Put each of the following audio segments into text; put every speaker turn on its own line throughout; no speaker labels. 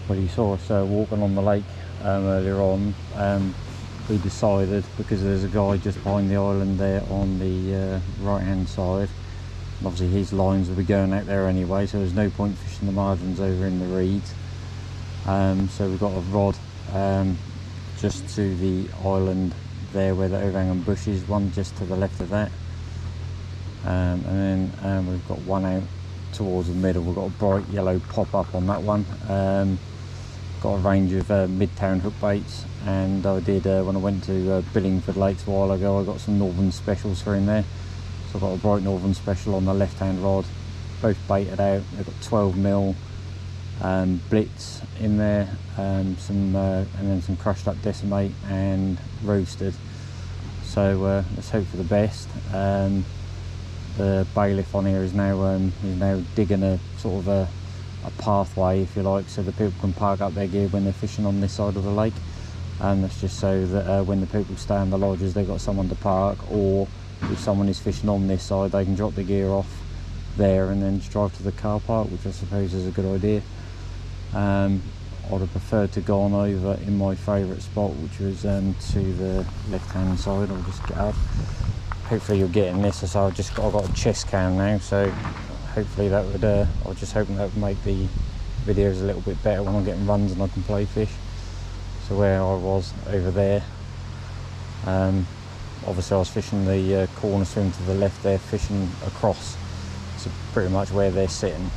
Well, you saw us walking on the lake earlier on. We decided, because there's a guy just behind the island there on the right hand side, and obviously his lines will be going out there anyway, so there's no point fishing the margins over in the reeds. So we've got a rod just to the island there where the overhanging bush is, one just to the left of that, and then we've got one out towards the middle. We've got a bright yellow pop up on that one. Got a range of Midtown hook baits, and I did when I went to Billingford Lakes a while ago, I got some Northern Specials for in there. So I've got a bright Northern Special on the left hand rod, both baited out. They've got 12mm Blitz in there, and then some crushed up Decimate and roasted. So let's hope for the best. The bailiff on here is now digging a sort of a pathway, if you like, so that people can park up their gear when they're fishing on this side of the lake. And that's just so that when the people stay in the lodges, they've got someone to park, or if someone is fishing on this side, they can drop the gear off there and then just drive to the car park, which I suppose is a good idea. I'd have preferred to go on over in my favourite spot, which was to the left hand side. I'll just get up. Hopefully you're getting this, so I've got a chest cam now, so hopefully that would I was just hoping that would make the videos a little bit better when I'm getting runs and I can play fish. So where I was over there, obviously I was fishing the corner swim to the left there, fishing across, so pretty much where they're sitting.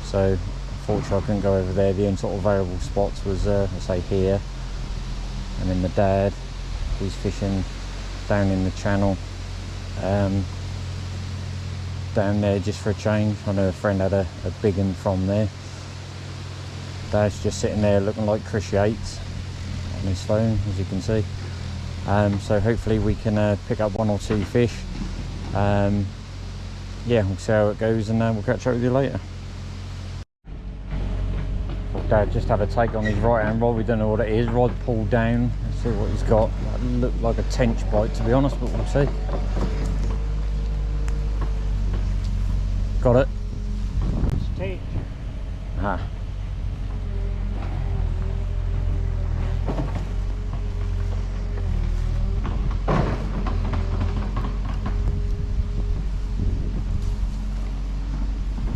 So unfortunately I couldn't go over there. The only sort of variable spots was let's say here, and then my dad, he's fishing down in the channel down there just for a change. I know a friend had a big one from there. Dad's just sitting there looking like Chris Yates on his phone, as you can see. So hopefully we can pick up one or two fish. Yeah, we'll see how it goes, and we'll catch up with you later. Well, Dad just had a take on his right hand rod. We don't know what it is. Rod pulled down. Let's see what he's got. That looked like a tench bite, to be honest, but we'll see. Got it?
Tench.
Ah.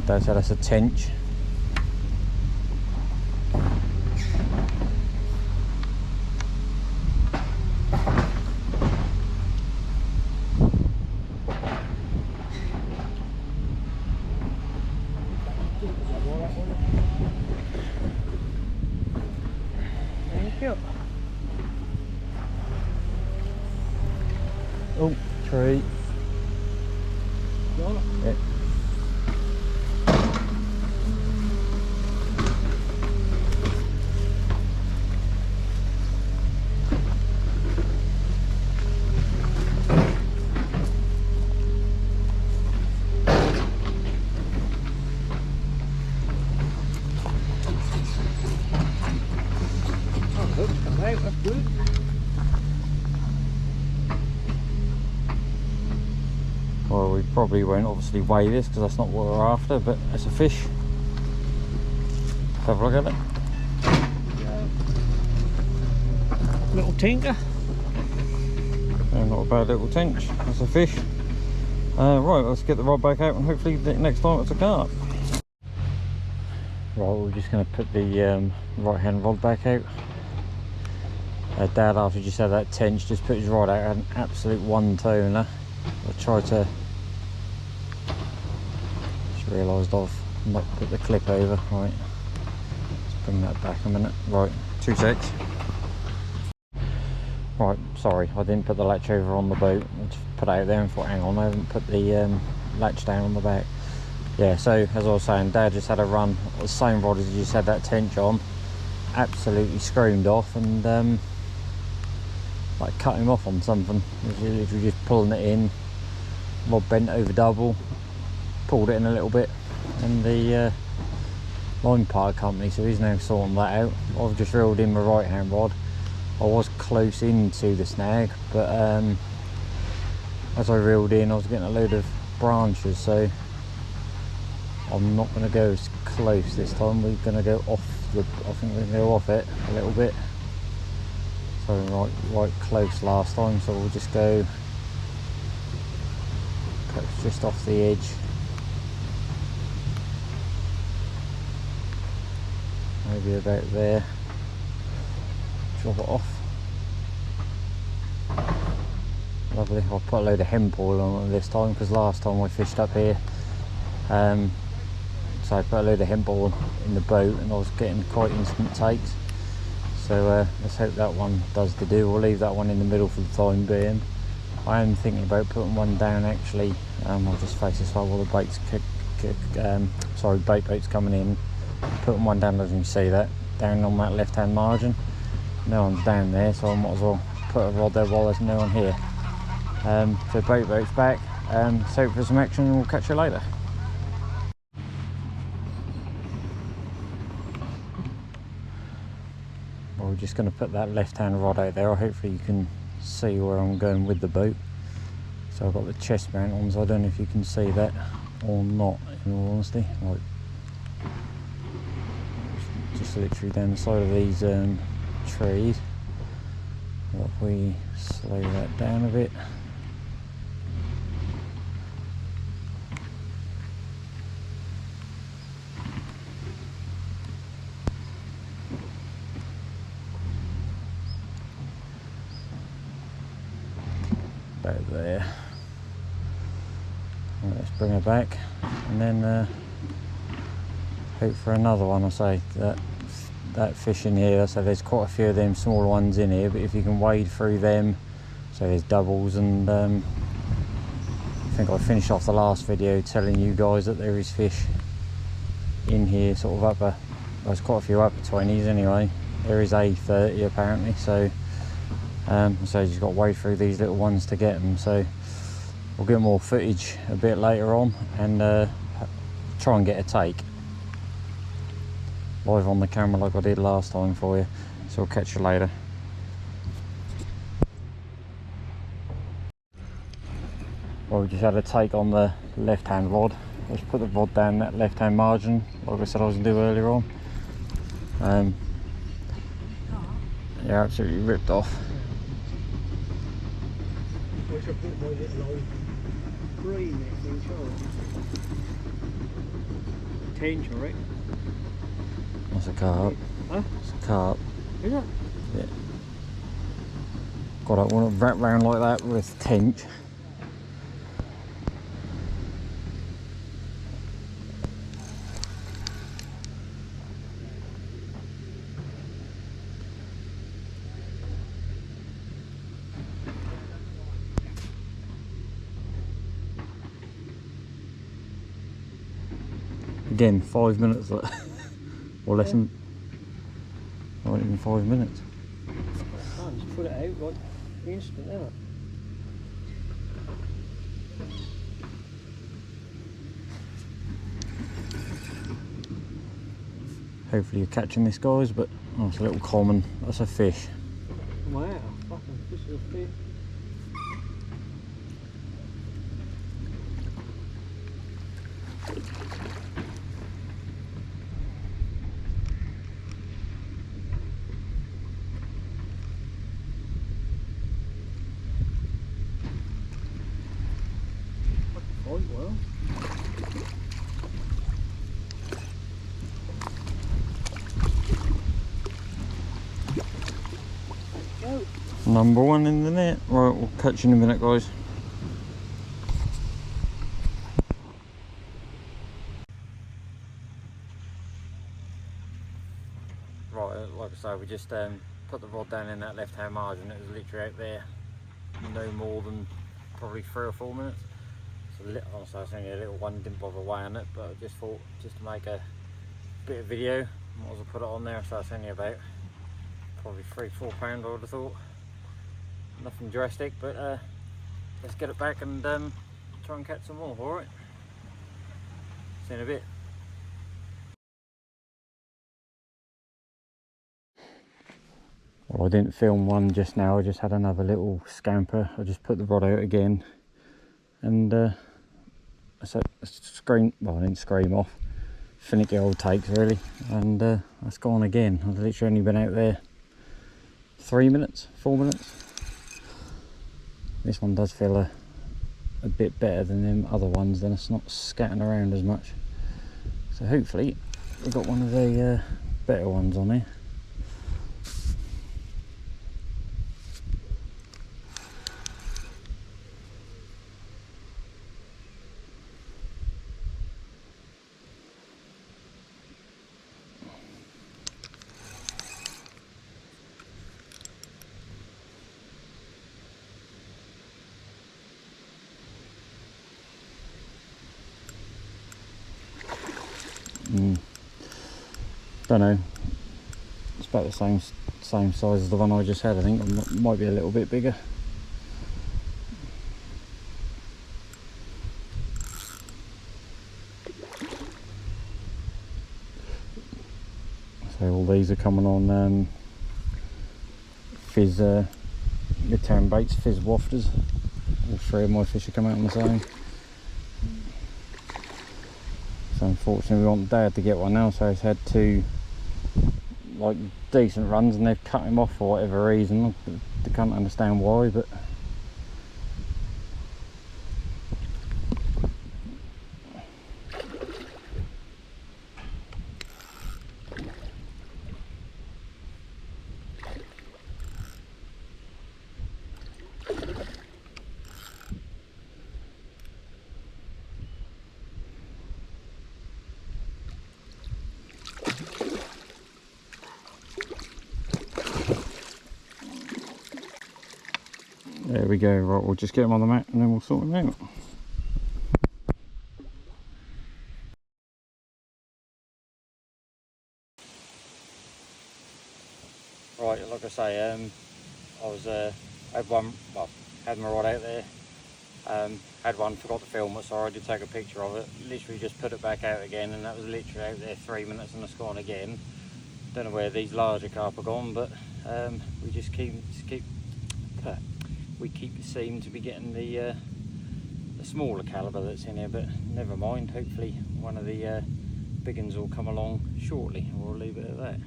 Dad said that's a tench. Oh, tree. Yeah.
That's good.
Well, we probably won't obviously weigh this because that's not what we're after, but it's a fish. Have a look at it.
Yeah. Little tinker.
Not a bad little tench. That's a fish. Right, let's get the rod back out and hopefully next time it's a carp. Right, we're just going to put the right hand rod back out. Dad, after just had that tench, just put his rod out, had an absolute one toner. I tried to, just realised I've not put the clip over. Right, let's bring that back a minute. Right, 2 secs. Right, sorry, I didn't put the latch over on the boat. I just put it out there and thought, hang on, I haven't put the latch down on the back. Yeah, so as I was saying, Dad just had a run, the same rod as he just had that tench on, absolutely screamed off, and like cut him off on something. He was literally just pulling it in, rod bent over double, pulled it in a little bit, and the line part company, so he's now sorting that out. I've just reeled in my right hand rod. I was close into the snag, but as I reeled in I was getting a load of branches, so I'm not going to go as close this time. We're going to go off the, I think we're going to go off it a little bit. So right close last time, so we'll just go just off the edge. Maybe about there. Drop it off. Lovely. I'll put a load of hemp oil on it this time, because last time I fished up here, so I put a load of hemp oil in the boat and I was getting quite instant takes. So let's hope that one does the do. We'll leave that one in the middle for the time being. I am thinking about putting one down actually. I'll just face this way while the bait's bait boat's coming in. Putting one down, as you can see that, down on that left hand margin. No one's down there, so I might as well put a rod there while there's no one here. So bait boat's back. So for some action and we'll catch you later. Well, we're just going to put that left hand rod out there. Hopefully you can see where I'm going with the boat. So I've got the chest mount on, so I don't know if you can see that or not, in all honesty. Right. Just literally down the side of these trees. What if we slow that down a bit? About there. Right, let's bring her back and then hope for another one. I say that fish in here, so there's quite a few of them smaller ones in here, but if you can wade through them, so there's doubles, and I think I finished off the last video telling you guys that there is fish in here, sort of upper, there's quite a few upper 20s anyway. There is a 30 apparently, so you just got to wade through these little ones to get them. So we'll get more footage a bit later on and try and get a take live on the camera like I did last time for you. So I'll catch you later. Well, we just had a take on the left hand rod. Let's put the rod down that left hand margin like I said I was going to do earlier on. Yeah, absolutely ripped off.
I should put my little old green next thing, shall I? Tinge, I reckon.
That's a carp.
Huh?
It's a carp.
Is it?
Yeah. Got it, want to wrap round like that with tinge. Again, 5 minutes or less than, not even 5 minutes.
Can't just put it out like instant, isn't it?
Hopefully you're catching this, guys, but oh, it's a little common. That's a fish.
Wow, fucking fish is a fish. Quite well. Go.
Number one in the net. Right, we'll catch you in a minute, guys. Right, like I say, we just put the rod down in that left hand margin. It was literally out there no more than probably 3 or 4 minutes. So it's only a little one, didn't bother weighing it, but I just thought, just to make a bit of video, might as well put it on there. So it's only about probably 3-4 pound, I would have thought. Nothing drastic, but let's get it back and try and catch some more. All right, see you in a bit. Well, I didn't film one just now, I just had another little scamper. I just put the rod out again and I screamed, well I didn't scream off, finicky old takes really, and that's gone again. I've literally only been out there 3 minutes, 4 minutes. This one does feel a bit better than them other ones, then it's not scatting around as much. So hopefully we've got one of the better ones on here. Don't know, it's about the same size as the one I just had. I think it might be a little bit bigger. So all these are coming on fizz midtown baits, fizz wafters. All three of my fish are coming out on the same. So unfortunately we want Dad to get one now, so he's had two like decent runs and they've cut him off for whatever reason. I can't understand why, but there we go. Right, we'll just get them on the mat and then we'll sort them out. Right, like I say, I was had one, well, had my rod out there, had one, forgot to film it, so I did take a picture of it. Literally just put it back out again, and that was literally out there 3 minutes and it's gone again. Don't know where these larger carp are gone, but we just keep seem to be getting the smaller calibre that's in here, but never mind. Hopefully one of the big ones will come along shortly. We'll leave it at that.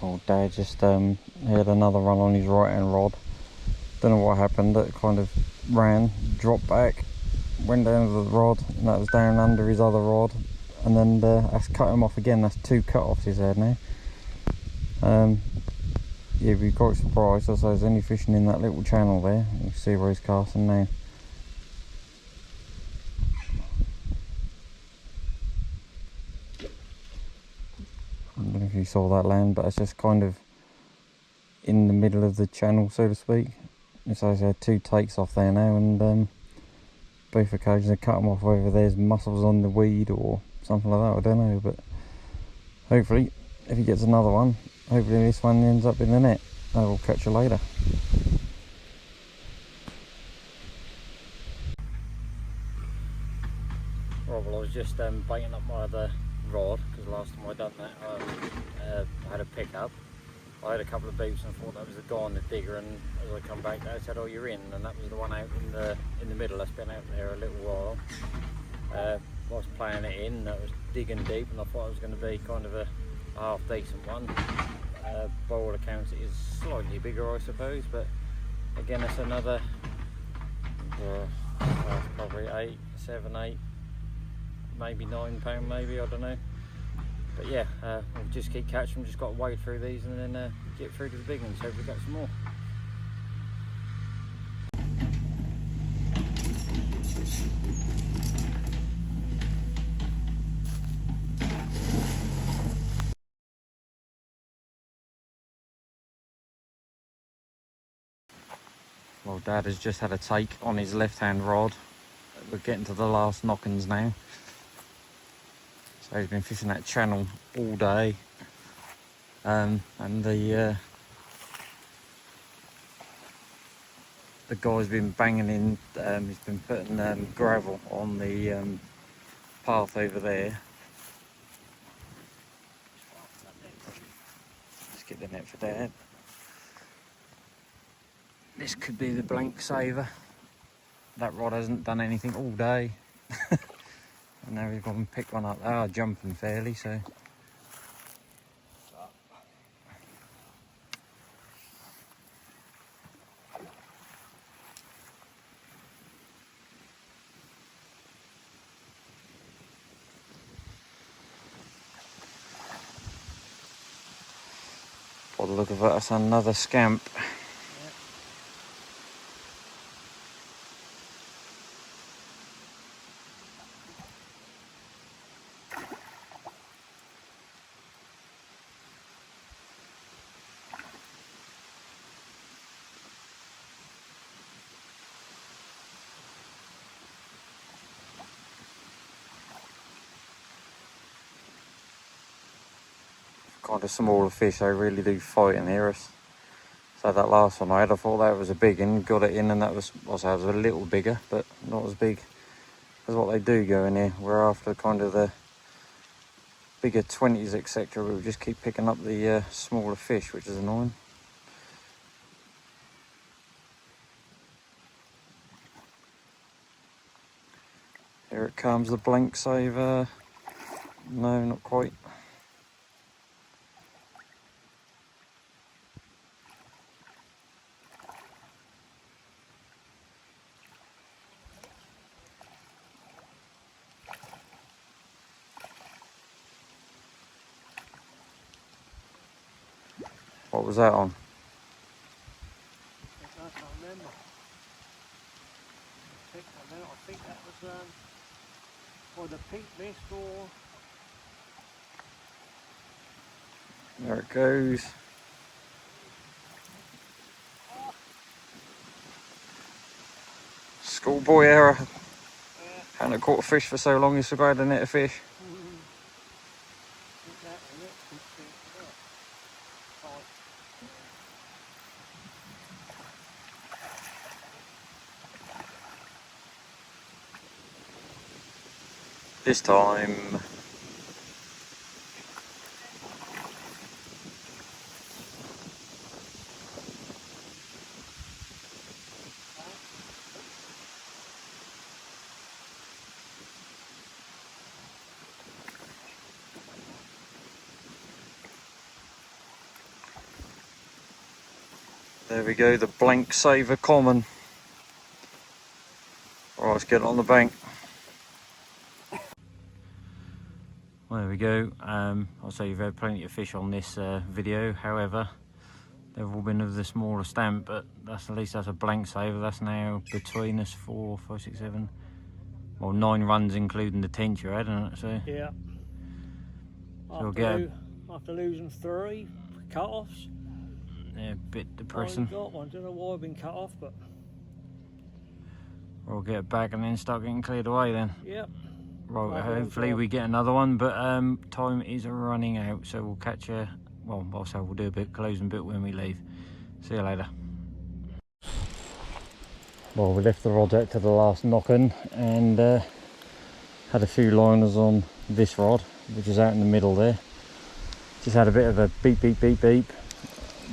Oh, Dad just had another run on his right hand rod. Don't know what happened. It kind of ran, dropped back, went down to the rod, and that was down under his other rod, and then that's cut him off again. That's two cut-offs he's had now. Yeah, we're quite surprised. So there's only fishing in that little channel there. You can see where he's casting now. I don't know if you saw that land, but it's just kind of in the middle of the channel, so to speak. So he's had two takes off there now, and both occasions I cut them off, whether there's mussels on the weed or something like that, I don't know. But hopefully if he gets another one, hopefully this one ends up in the net. I will catch you later. Right, well I was just baiting up my other rod, because last time I done that I had a pickup. I had a couple of beeps and I thought that was the guy on the digger, and as I come back they said, oh, you're in, and that was the one out in the middle. That's been out there a little while. I was playing it in, that was digging deep, and I thought it was going to be kind of a half decent one. By all accounts it is slightly bigger, I suppose, but again it's another probably 8, 7, 8, maybe £9 maybe, I don't know. But yeah, we'll just keep catching them. Just got to wade through these and then get through to the big ones. Hope we get some more. Well, Dad has just had a take on his left-hand rod. We're getting to the last knockings now. So he's been fishing that channel all day, and the guy's been banging in. He's been putting gravel on the path over there. Let's get the net for Dad. This could be the blank saver. That rod hasn't done anything all day. And now we've gone and picked one up. They are jumping fairly, so. By the look of it, that's another scamp. Kind of smaller fish, they really do fight in here. So that last one I had, I thought that was a big one, got it in, and that was, also it was a little bigger, but not as big as what they do go in here. We're after kind of the bigger 20s, etc. We'll just keep picking up the smaller fish, which is annoying. Here it comes, the blank saver. No, not quite. What was that on?
I can't remember. I think that was the pink mist or...
There it goes. Schoolboy error. Hadn't caught a fish for so long, he's forgot to net a fish. This time, there we go, the blank saver common. Right, let's get on the bank. Well, there we go. I'll say you've had plenty of fish on this video. However, they've all been of the smaller stamp, but that's at least that's a blank saver. That's now between us 4, 5, 6, 7, well, 9 runs including the tench you had, isn't it? So
yeah.
So we'll
after losing 3 cut-offs.
Yeah, a bit depressing.
Got one. Don't know why I've been cut off, but
we'll get it back and then start getting cleared away then.
Yep.
Right, hopefully we get another one, but time is running out, so we'll catch you. Well, also we'll do a bit closing bit when we leave. See you later. Well, we left the rod out to the last knocking and had a few liners on this rod, which is out in the middle there. Just had a bit of a beep, beep, beep, beep.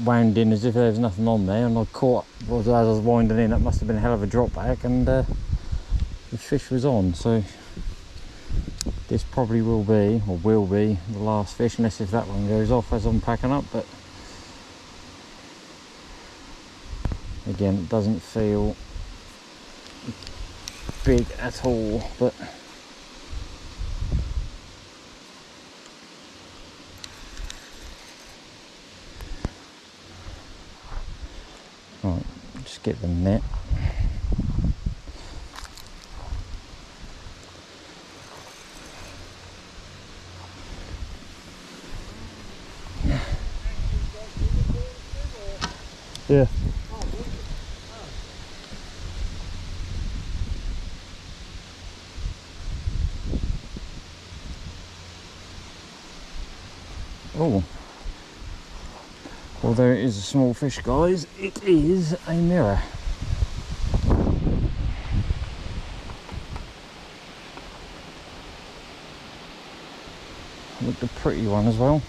Wound in as if there was nothing on there, and I caught, as I was winding in, it must have been a hell of a drop back, and the fish was on. So this probably will be the last fish, unless if that one goes off as I'm packing up. But again, it doesn't feel big at all, but right, just get the net. Yeah. Oh. Well, there is a small fish, guys. It is a mirror. Looked a pretty one as well.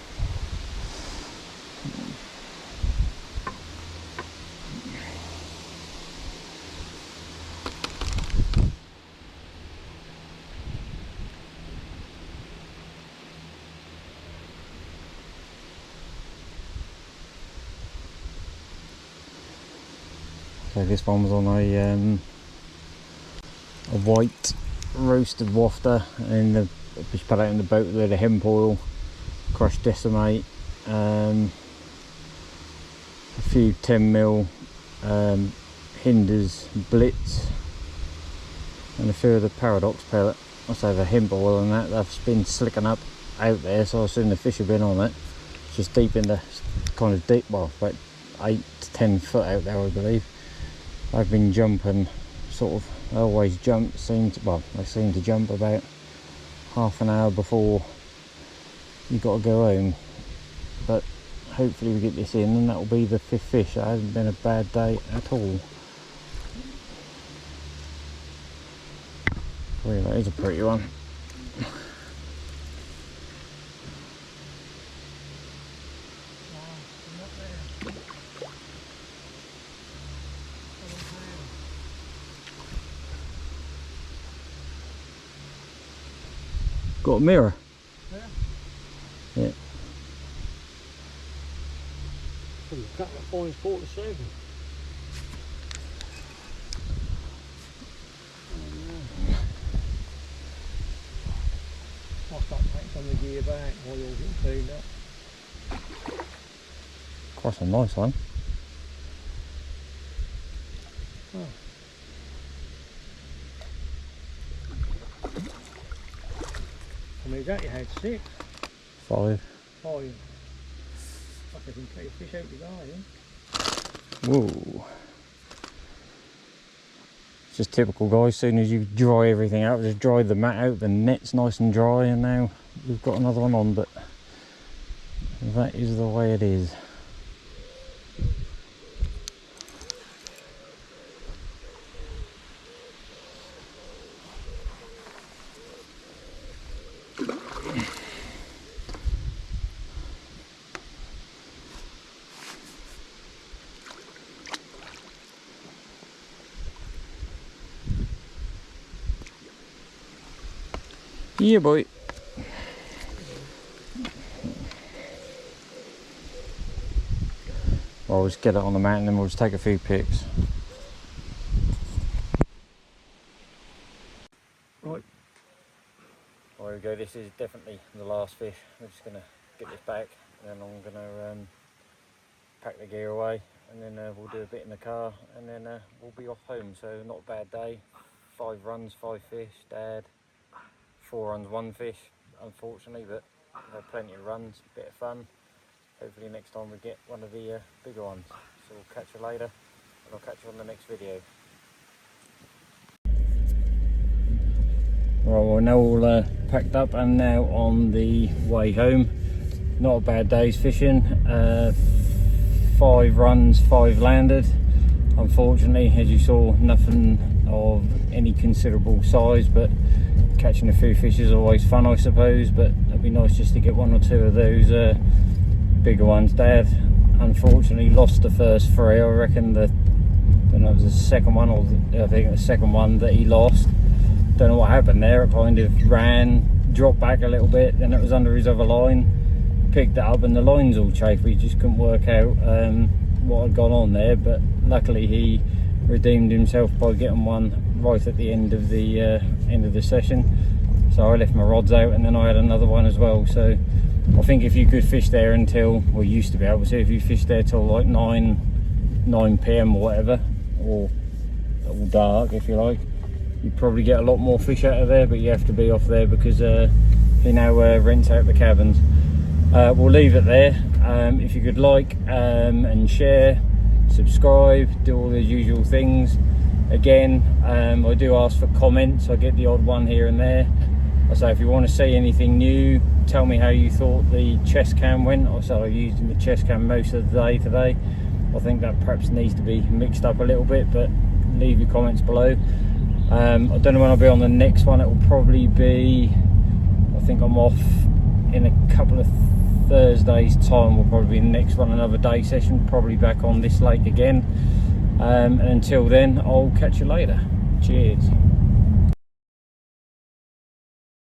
So this one was on a white roasted wafter, and the just put out in the boat with a load of hemp oil, crushed decimate, a few 10mm Hinders Blitz, and a few of the Paradox pellet. Also the hemp oil and that, they've been slicking up out there, so I assume the fish have been on it. It's just deep in the kind of deep, well, about 8 to 10 foot out there, I believe. I've been jumping sort of, I always jump, they seem to jump about half an hour before you got to go home, but hopefully we get this in and that will be the 5th fish. It hasn't been a bad day at all. Oh yeah, that is a pretty one. Got a mirror? Yeah.
From a couple of points, 47. I'll start taking some of the gear back while you're getting cleaned up.
Quite a nice one.
Oh. I mean, that you had 6.
5.
5. I can take a fish out the garden.
Whoa. It's just typical, guys. As soon as you dry everything out, just dry the mat out, the net's nice and dry, and now we've got another one on, but that is the way it is. Yeah, boy. Well, we'll just get it on the mat and then we'll just take a few pics.
Right.
There we go, this is definitely the last fish. We're just going to get this back and then I'm going to pack the gear away, and then we'll do a bit in the car, and then we'll be off home. So not a bad day. 5 runs, 5 fish, Dad. 4 runs, 1 fish, unfortunately, but plenty of runs, bit of fun. Hopefully next time we get one of the bigger ones. So we'll catch you later, and I'll catch you on the next video. Right, we're now all packed up and now on the way home. Not a bad day's fishing. 5 runs, 5 landed. Unfortunately, as you saw, nothing of any considerable size, but catching a few fish is always fun, I suppose. But it'd be nice just to get 1 or 2 of those bigger ones. Dad unfortunately lost the first 3. I reckon I don't know if it was the second one, or I think the second one that he lost. Don't know what happened there. It kind of ran, dropped back a little bit, then it was under his other line, picked it up, and the line's all chafed. We just couldn't work out what had gone on there, but luckily he redeemed himself by getting one right at the end of the session. So I left my rods out, and then I had another one as well. So I think if you could fish there until, well, you used to be able to, if you fished there till like 9 PM or whatever, or dark if you like, you'd probably get a lot more fish out of there. But you have to be off there because he now rents out the cabins. We'll leave it there. If you could like and share, subscribe, do all the usual things. Again, I do ask for comments. I get the odd one here and there. So if you want to see anything new, tell me how you thought the chest cam went. Also, I'm using the chest cam most of the day today. I think that perhaps needs to be mixed up a little bit, but leave your comments below. I don't know when I'll be on the next one. It will probably be, I think I'm off in a couple of Thursdays time. Will probably be the next one, another day session, probably back on this lake again. And until then, I'll catch you later. Cheers.